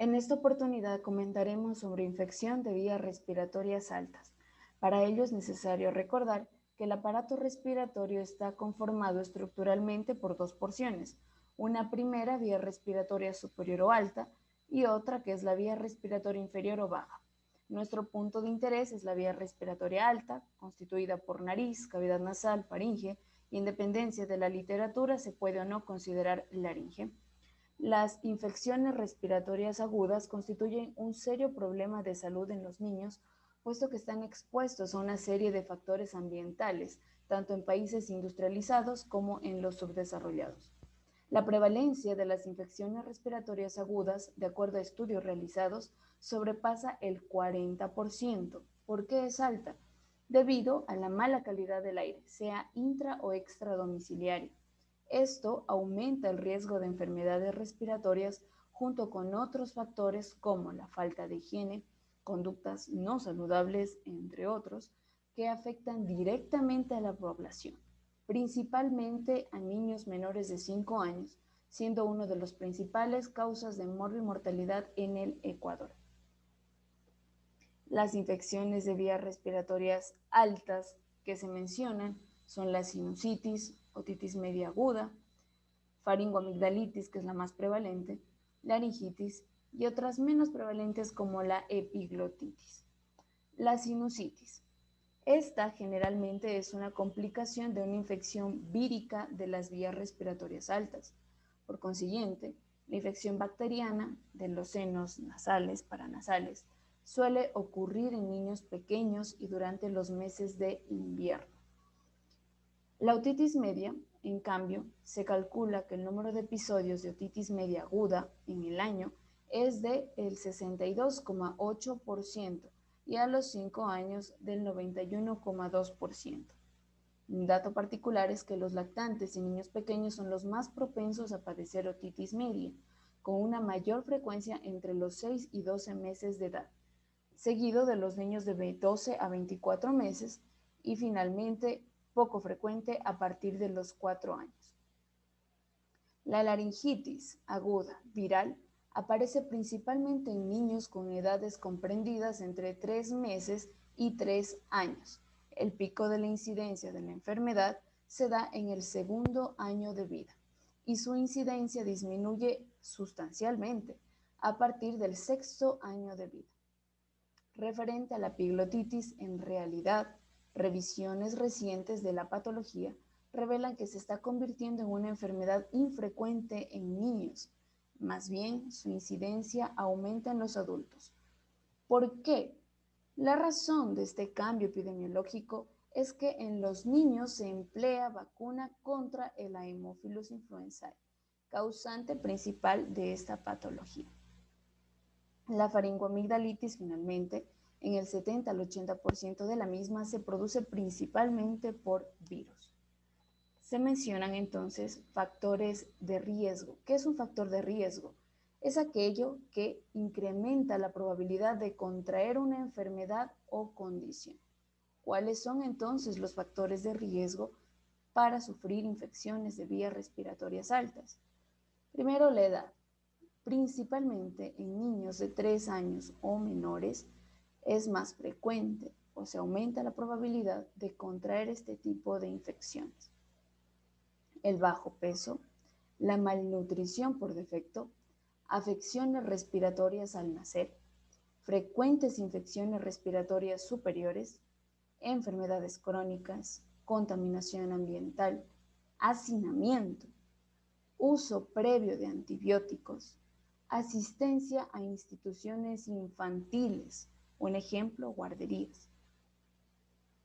En esta oportunidad comentaremos sobre infección de vías respiratorias altas. Para ello es necesario recordar que el aparato respiratorio está conformado estructuralmente por dos porciones, una primera vía respiratoria superior o alta y otra que es la vía respiratoria inferior o baja. Nuestro punto de interés es la vía respiratoria alta, constituida por nariz, cavidad nasal, faringe, y en dependencia de la literatura se puede o no considerar laringe. Las infecciones respiratorias agudas constituyen un serio problema de salud en los niños, puesto que están expuestos a una serie de factores ambientales, tanto en países industrializados como en los subdesarrollados. La prevalencia de las infecciones respiratorias agudas, de acuerdo a estudios realizados, sobrepasa el 40%. ¿Por qué es alta? Debido a la mala calidad del aire, sea intra o extradomiciliario. Esto aumenta el riesgo de enfermedades respiratorias junto con otros factores como la falta de higiene, conductas no saludables, entre otros, que afectan directamente a la población, principalmente a niños menores de 5 años, siendo uno de los principales causas de mortalidad en el Ecuador. Las infecciones de vías respiratorias altas que se mencionan son la sinusitis, otitis media aguda, faringoamigdalitis, que es la más prevalente, laringitis y otras menos prevalentes como la epiglotitis. La sinusitis. Esta generalmente es una complicación de una infección vírica de las vías respiratorias altas. Por consiguiente, la infección bacteriana de los senos nasales, paranasales, suele ocurrir en niños pequeños y durante los meses de invierno. La otitis media, en cambio, se calcula que el número de episodios de otitis media aguda en el año es del 62,8% y a los 5 años del 91,2%. Un dato particular es que los lactantes y niños pequeños son los más propensos a padecer otitis media, con una mayor frecuencia entre los 6 y 12 meses de edad, seguido de los niños de 12 a 24 meses y finalmente poco frecuente a partir de los 4 años. La laringitis aguda viral aparece principalmente en niños con edades comprendidas entre 3 meses y 3 años. El pico de la incidencia de la enfermedad se da en el segundo año de vida y su incidencia disminuye sustancialmente a partir del sexto año de vida. Referente a la epiglotitis, en realidad, revisiones recientes de la patología revelan que se está convirtiendo en una enfermedad infrecuente en niños. Más bien, su incidencia aumenta en los adultos. ¿Por qué? La razón de este cambio epidemiológico es que en los niños se emplea vacuna contra el Haemophilus influenzae, causante principal de esta patología. La faringoamigdalitis, finalmente, en el 70 al 80% de la misma se produce principalmente por virus. Se mencionan entonces factores de riesgo. ¿Qué es un factor de riesgo? Es aquello que incrementa la probabilidad de contraer una enfermedad o condición. ¿Cuáles son entonces los factores de riesgo para sufrir infecciones de vías respiratorias altas? Primero, la edad. Principalmente en niños de 3 años o menores es más frecuente o se aumenta la probabilidad de contraer este tipo de infecciones. El bajo peso, la malnutrición por defecto, afecciones respiratorias al nacer, frecuentes infecciones respiratorias superiores, enfermedades crónicas, contaminación ambiental, hacinamiento, uso previo de antibióticos, asistencia a instituciones infantiles, un ejemplo, guarderías.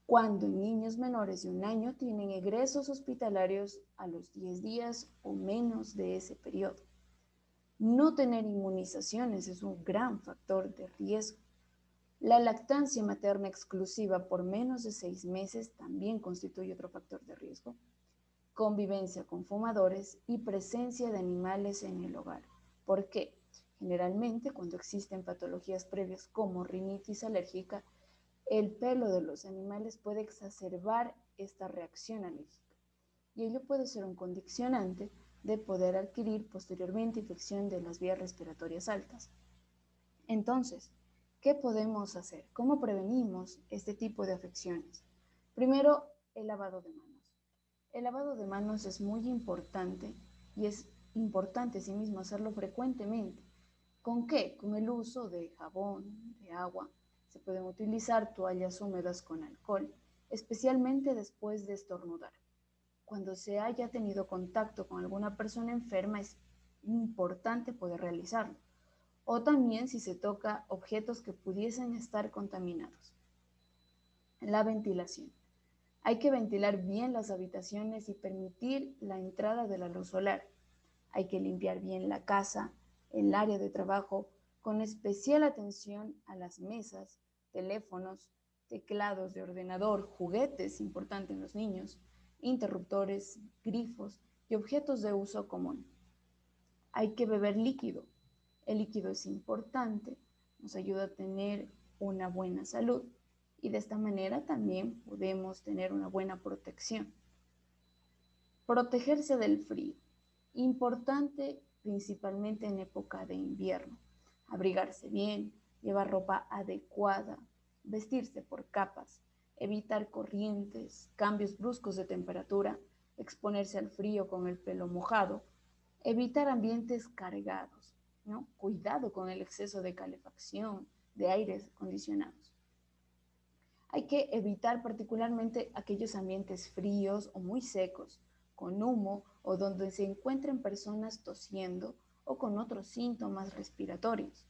Cuando en niños menores de 1 año tienen egresos hospitalarios a los 10 días o menos de ese periodo. No tener inmunizaciones es un gran factor de riesgo. La lactancia materna exclusiva por menos de 6 meses también constituye otro factor de riesgo. Convivencia con fumadores y presencia de animales en el hogar. ¿Por qué? Generalmente, cuando existen patologías previas como rinitis alérgica, el pelo de los animales puede exacerbar esta reacción alérgica y ello puede ser un condicionante de poder adquirir posteriormente infección de las vías respiratorias altas. Entonces, ¿qué podemos hacer? ¿Cómo prevenimos este tipo de afecciones? Primero, el lavado de manos. El lavado de manos es muy importante y es importante sí mismo hacerlo frecuentemente. ¿Con qué? Con el uso de jabón, de agua. Se pueden utilizar toallas húmedas con alcohol, especialmente después de estornudar. Cuando se haya tenido contacto con alguna persona enferma es importante poder realizarlo. O también si se toca objetos que pudiesen estar contaminados. La ventilación. Hay que ventilar bien las habitaciones y permitir la entrada de la luz solar. Hay que limpiar bien la casa, el área de trabajo, con especial atención a las mesas, teléfonos, teclados de ordenador, juguetes, importante en los niños, interruptores, grifos y objetos de uso común. Hay que beber líquido. El líquido es importante, nos ayuda a tener una buena salud y de esta manera también podemos tener una buena protección. Protegerse del frío. Importante principalmente en época de invierno. Abrigarse bien, llevar ropa adecuada, vestirse por capas, evitar corrientes, cambios bruscos de temperatura, exponerse al frío con el pelo mojado, evitar ambientes cargados, ¿no? Cuidado con el exceso de calefacción, de aires acondicionados. Hay que evitar particularmente aquellos ambientes fríos o muy secos, con humo o donde se encuentren personas tosiendo o con otros síntomas respiratorios.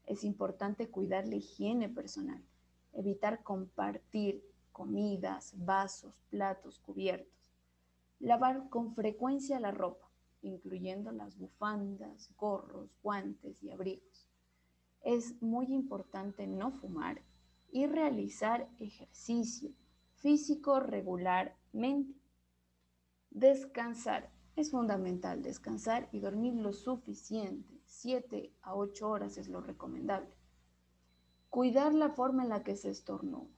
Es importante cuidar la higiene personal, evitar compartir comidas, vasos, platos, cubiertos. Lavar con frecuencia la ropa, incluyendo las bufandas, gorros, guantes y abrigos. Es muy importante no fumar y realizar ejercicio físico regularmente. Descansar. Es fundamental descansar y dormir lo suficiente. 7 a 8 horas es lo recomendable. Cuidar la forma en la que se estornuda.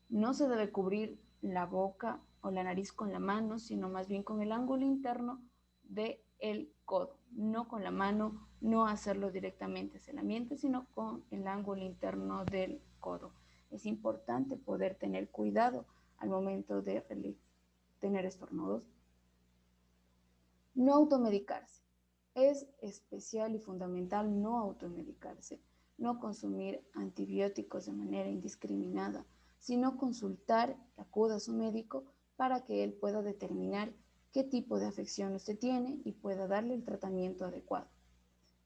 No se debe cubrir la boca o la nariz con la mano, sino más bien con el ángulo interno del codo. No con la mano, no hacerlo directamente hacia el ambiente, sino con el ángulo interno del codo. Es importante poder tener cuidado al momento de tener estornudos. No automedicarse. Es especial y fundamental no automedicarse, no consumir antibióticos de manera indiscriminada, sino consultar, acuda a su médico para que él pueda determinar qué tipo de afección usted tiene y pueda darle el tratamiento adecuado.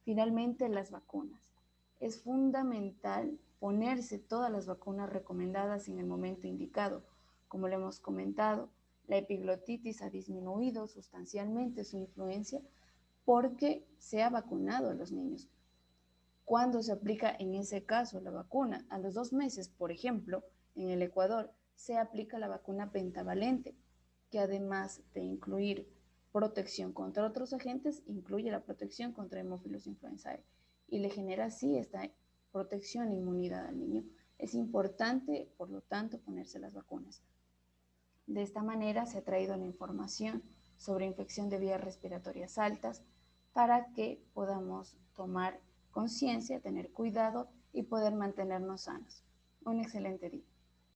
Finalmente, las vacunas. Es fundamental ponerse todas las vacunas recomendadas en el momento indicado. Como lo hemos comentado, la epiglotitis ha disminuido sustancialmente su influencia porque se ha vacunado a los niños. ¿Cuándo se aplica en ese caso la vacuna? A los 2 meses, por ejemplo, en el Ecuador se aplica la vacuna pentavalente, que además de incluir protección contra otros agentes, incluye la protección contra Haemophilus influenzae y le genera así esta protección e inmunidad al niño. Es importante, por lo tanto, ponerse las vacunas. De esta manera se ha traído la información sobre infección de vías respiratorias altas para que podamos tomar conciencia, tener cuidado y poder mantenernos sanos. Un excelente día.